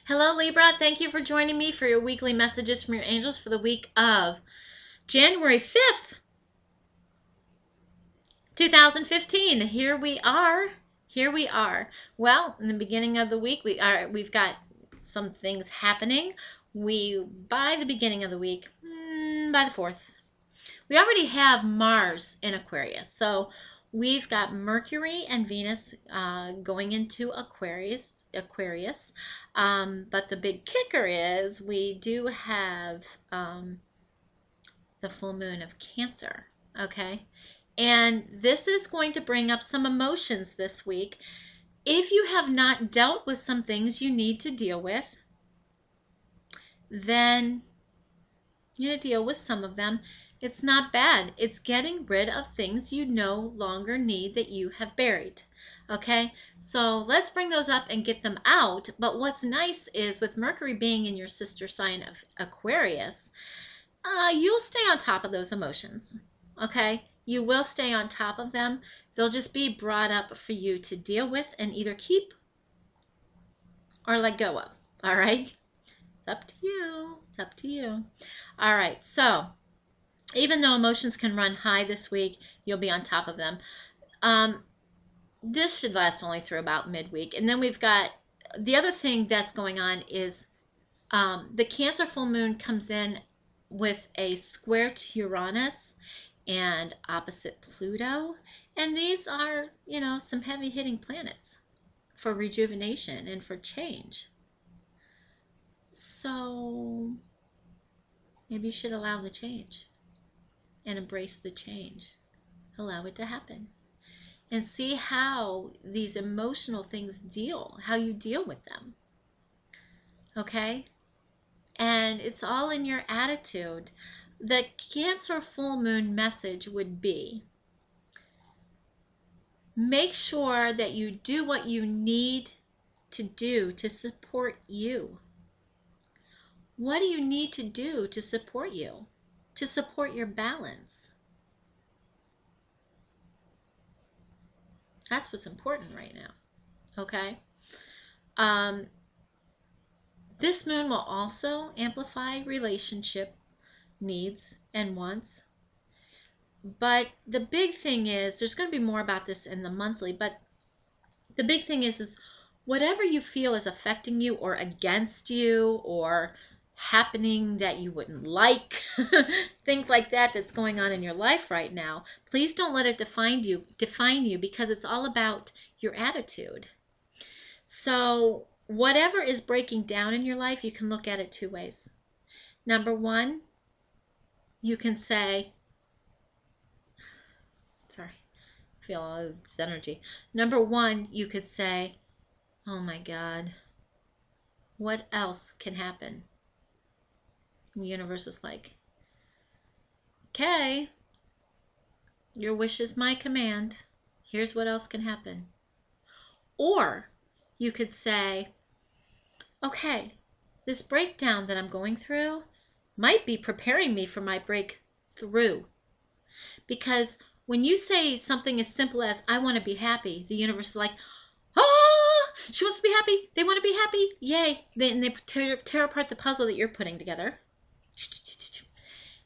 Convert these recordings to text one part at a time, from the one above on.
Hello, Libra. Thank you for joining me for your weekly messages from your angels for the week of January 5th, 2015. Here we are. Well, in the beginning of the week, we've got some things happening. By the beginning of the week, by the 4th, we already have Mars in Aquarius. So we've got Mercury and Venus going into Aquarius. But the big kicker is we do have the full moon of Cancer. Okay. And this is going to bring up some emotions this week. If you have not dealt with some things you need to deal with, then you're going to deal with some of them. It's not bad. It's getting rid of things you no longer need that you have buried. Okay, so let's bring those up and get them out. But what's nice is with Mercury being in your sister sign of Aquarius, you'll stay on top of those emotions. Okay, you will stay on top of them. They'll just be brought up for you to deal with and either keep or let go of. All right, it's up to you. It's up to you. All right, so even though emotions can run high this week, you'll be on top of them. This should last only through about midweek. And then we've got the other thing that's going on is the Cancer full moon comes in with a square to Uranus and opposite Pluto. And these are, some heavy hitting planets for rejuvenation and for change. So maybe you should allow the change and embrace the change. Allow it to happen. And see how these emotional things how you deal with them. Okay? And it's all in your attitude. The Cancer full moon message would be, make sure that you do what you need to do to support you. What do you need to do to support you? To support your balance? That's what's important right now, okay? This moon will also amplify relationship needs and wants. But the big thing is, there's going to be more about this in the monthly, but the big thing is whatever you feel is affecting you or against you or happening that you wouldn't like, things like that that's going on in your life right now, please don't let it define you because it's all about your attitude. So whatever is breaking down in your life, you can look at it two ways. Number one, you can say, sorry, I feel all this energy. Number one, you could say, oh my God, what else can happen? The universe is like, okay, your wish is my command. Here's what else can happen. Or you could say, okay, this breakdown that I'm going through might be preparing me for my breakthrough. Because when you say something as simple as, I want to be happy, the universe is like, oh, she wants to be happy. They want to be happy. Yay. And they tear apart the puzzle that you're putting together.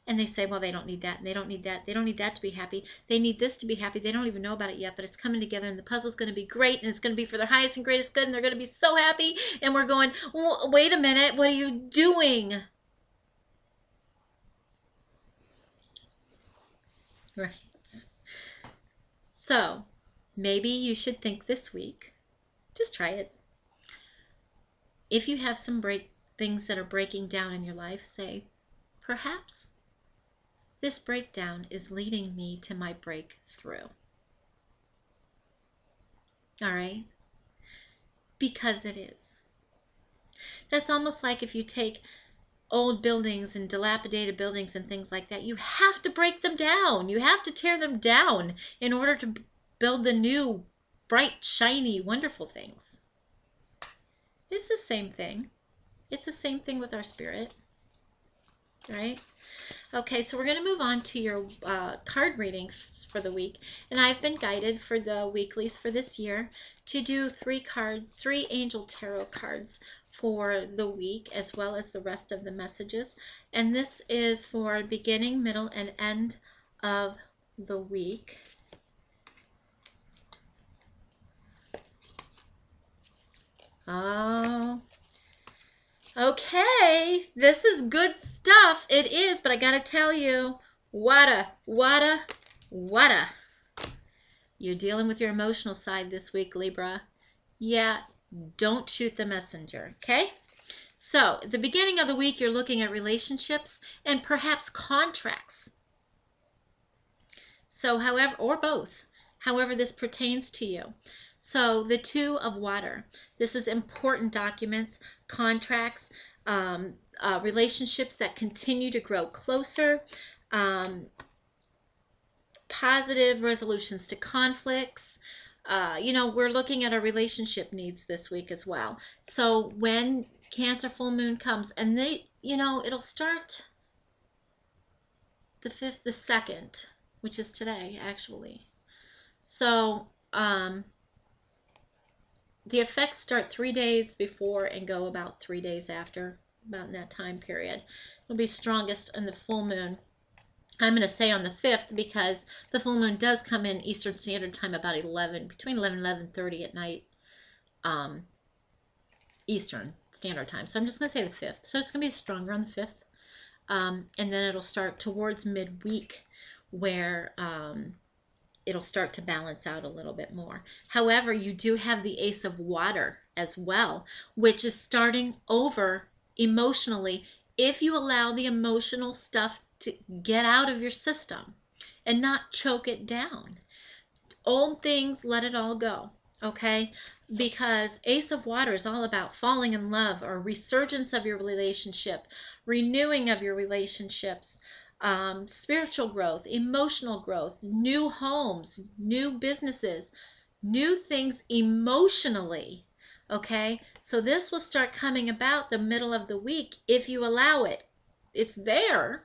And they say, well, they don't need that, and they don't need that. They don't need that to be happy. They need this to be happy. They don't even know about it yet, but it's coming together, and the puzzle's going to be great, and it's going to be for their highest and greatest good, and they're going to be so happy. And we're going, well, wait a minute, what are you doing? Right. So maybe you should think this week, just try it. If you have some things that are breaking down in your life, say, perhaps this breakdown is leading me to my breakthrough. All right? Because it is. That's almost like if you take old buildings and dilapidated buildings and things like that, you have to break them down. You have to tear them down in order to build the new, bright, shiny, wonderful things. It's the same thing. It's the same thing with our spirit. right? Okay, so we're going to move on to your card readings for the week. And I've been guided for the weeklies for this year to do three angel tarot cards for the week, as well as the rest of the messages. And this is for beginning, middle, and end of the week. Oh, okay, this is good stuff. It is, but I gotta tell you, wada. You're dealing with your emotional side this week, Libra. Yeah, don't shoot the messenger, okay? So, at the beginning of the week, you're looking at relationships and perhaps contracts. So, however, or both, however this pertains to you. So the Two of Water. This is important documents, contracts, relationships that continue to grow closer, positive resolutions to conflicts. We're looking at our relationship needs this week as well. So when Cancer full moon comes, and it'll start the 2nd, which is today, actually. So, the effects start 3 days before and go about 3 days after, about in that time period. It'll be strongest in the full moon. I'm going to say on the 5th because the full moon does come in Eastern Standard Time about between 11 and 11:30 at night, Eastern Standard Time. So I'm just going to say the 5th. So it's going to be stronger on the 5th. And then it'll start towards midweek where it'll start to balance out a little bit more. However, you do have the Ace of Water as well, which is starting over emotionally if you allow the emotional stuff to get out of your system and not choke it down. Old things, let it all go, okay? Because Ace of Water is all about falling in love or resurgence of your relationship, renewing of your relationships, spiritual growth, emotional growth, new homes, new businesses, new things emotionally, okay? So this will start coming about the middle of the week if you allow it. It's there.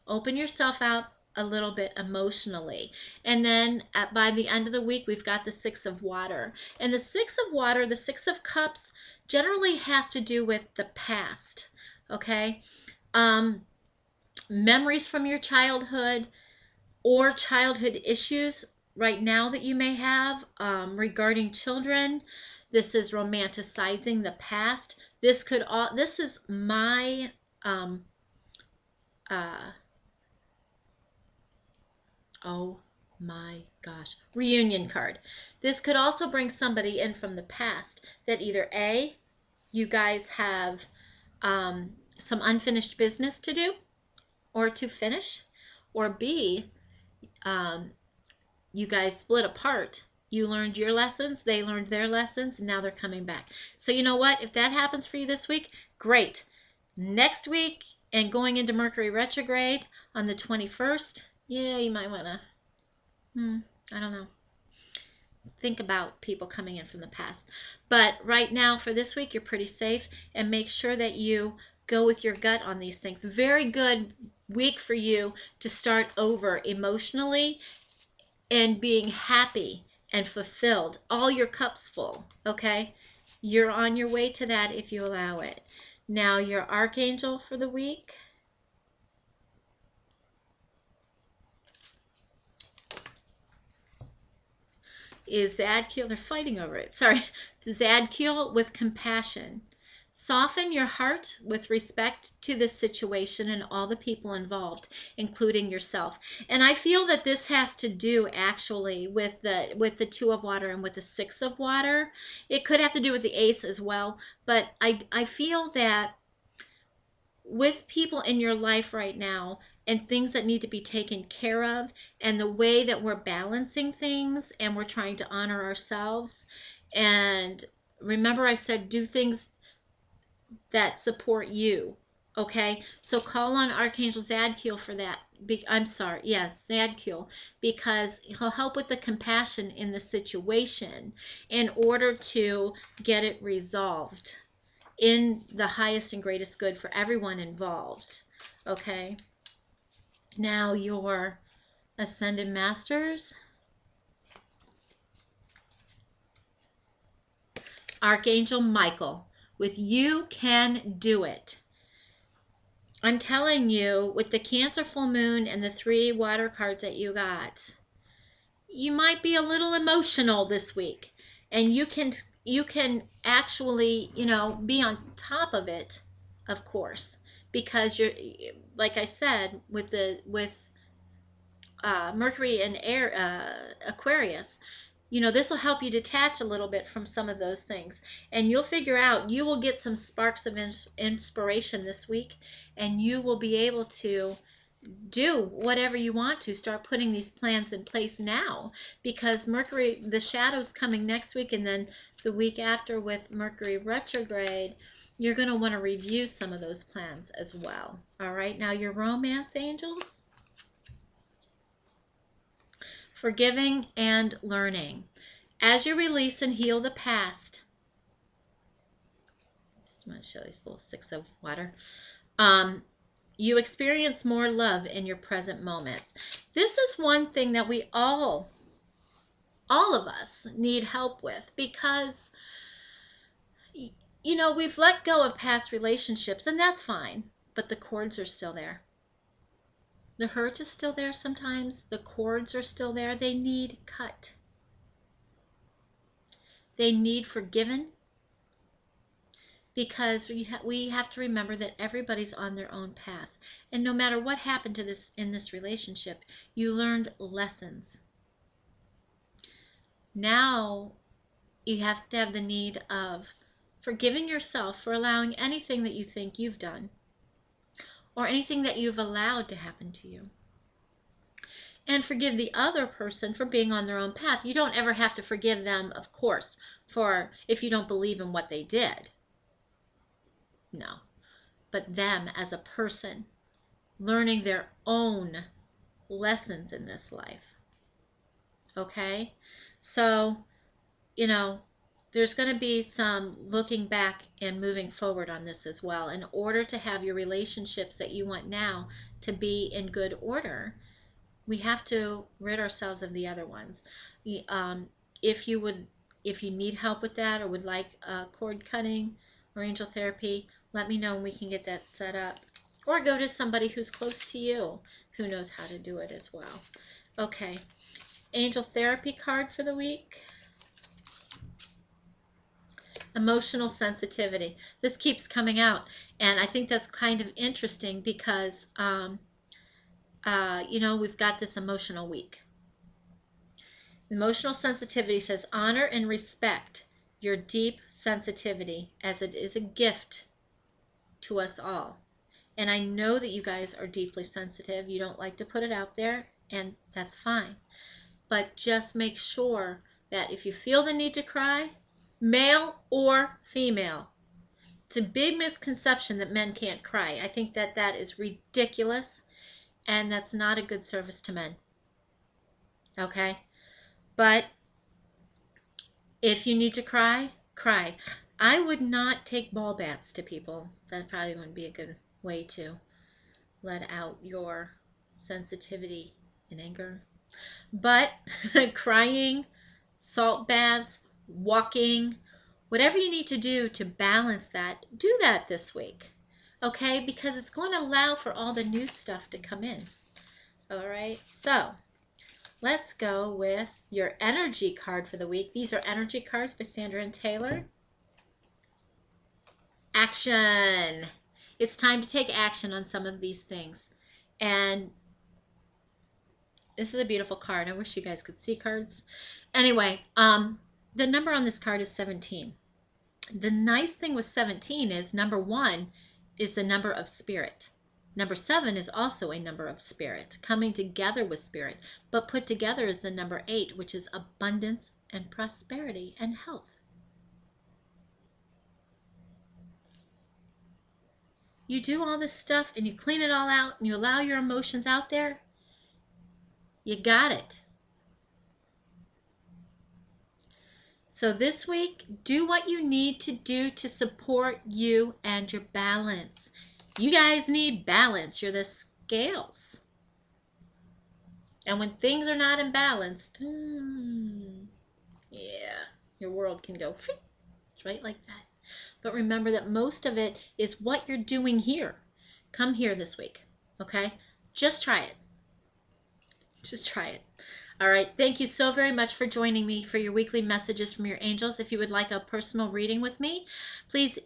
Open yourself out a little bit emotionally. And then by the end of the week, we've got the Six of Water. And the Six of Water, the Six of Cups, generally has to do with the past, okay? Memories from your childhood or childhood issues right now that you may have regarding children. This is romanticizing the past. This is my oh my gosh, reunion card. This could also bring somebody in from the past that either A, you guys have some unfinished business to do or to finish, or B, you guys split apart. You learned your lessons, they learned their lessons, and now they're coming back. So you know what? If that happens for you this week, great. Next week and going into Mercury retrograde on the 21st, yeah, you might want to, I don't know, think about people coming in from the past. But right now for this week, you're pretty safe, and make sure that you go with your gut on these things. Very good week for you to start over emotionally and being happy and fulfilled. All your cups full, okay? You're on your way to that if you allow it. Now, your Archangel for the week is Zadkiel. They're fighting over it. Sorry. Zadkiel with compassion. Soften your heart with respect to this situation and all the people involved, including yourself. And I feel that this has to do actually with the Two of Water and with the Six of Water. It could have to do with the Ace as well, but I feel that with people in your life right now and things that need to be taken care of, and the way that we're balancing things and we're trying to honor ourselves. And remember, I said do things that support you, okay? So call on Archangel Zadkiel for that. Zadkiel, because he'll help with the compassion in the situation in order to get it resolved in the highest and greatest good for everyone involved. Okay. Now your Ascended Masters, Archangel Michael, with You Can Do It. I'm telling you, with the Cancer full moon and the 3 water cards that you got, you might be a little emotional this week, and you can actually, be on top of it, of course, because you're, like I said, with Mercury and air, Aquarius, this will help you detach a little bit from some of those things, and you'll figure out, you will get some sparks of inspiration this week, and you will be able to do whatever you want to. Start putting these plans in place now, because Mercury, the shadow's coming next week, and then the week after with Mercury retrograde, you're going to want to review some of those plans as well. All right, now your romance angels. Forgiving and learning. As you release and heal the past, just want to show these little 6 of water. You experience more love in your present moments. This is one thing that we all of us need help with, because we've let go of past relationships, and that's fine, but the cords are still there. The hurt is still there sometimes. The cords are still there. They need cut. They need forgiven, because we have to remember that everybody's on their own path. And no matter what happened to in this relationship, you learned lessons. Now you have to have the need of forgiving yourself for allowing anything that you think you've done, or anything that you've allowed to happen to you. And forgive the other person for being on their own path. You don't ever have to forgive them, of course, for if you don't believe in what they did. No. But them as a person, learning their own lessons in this life. Okay? So, there's going to be some looking back and moving forward on this as well. In order to have your relationships that you want now to be in good order, we have to rid ourselves of the other ones. If you need help with that, or would like cord cutting or angel therapy, let me know and we can get that set up. Or go to somebody who's close to you who knows how to do it as well. Okay, angel therapy card for the week. Emotional sensitivity. This keeps coming out, and I think that's kind of interesting because we've got this emotional week. Emotional sensitivity says, honor and respect your deep sensitivity, as it is a gift to us all. And I know that you guys are deeply sensitive. You don't like to put it out there, and that's fine. But just make sure that if you feel the need to cry, male or female, it's a big misconception that men can't cry. I think that is ridiculous, and that's not a good service to men. Okay? But if you need to cry, cry. I would not take ball bats to people. That probably wouldn't be a good way to let out your sensitivity and anger. But crying, salt baths, walking, whatever you need to do to balance that, do that this week. Okay? Because it's going to allow for all the new stuff to come in. All right? So, let's go with your energy card for the week. These are energy cards by Sandra and Taylor. Action. It's time to take action on some of these things. And this is a beautiful card. I wish you guys could see cards. Anyway, the number on this card is 17. The nice thing with 17 is number 1 is the number of spirit. Number 7 is also a number of spirit, coming together with spirit, but put together is the number 8, which is abundance and prosperity and health. You do all this stuff and you clean it all out and you allow your emotions out there, you got it. So this week, do what you need to do to support you and your balance. You guys need balance. You're the scales. And when things are not imbalanced, yeah, your world can go right like that. But remember that most of it is what you're doing here. Come here this week, okay? Just try it. Just try it. All right. Thank you so very much for joining me for your weekly messages from your angels. If you would like a personal reading with me, please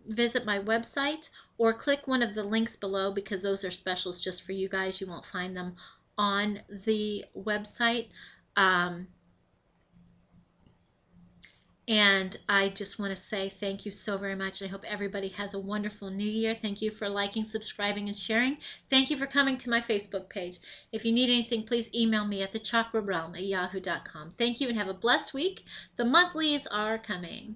visit my website or click one of the links below, because those are specials just for you guys. You won't find them on the website. And I just want to say thank you so very much. I hope everybody has a wonderful new year. Thank you for liking, subscribing, and sharing. Thank you for coming to my Facebook page. If you need anything, please email me at thechakrarealm@yahoo.com. Thank you and have a blessed week. The monthlies are coming.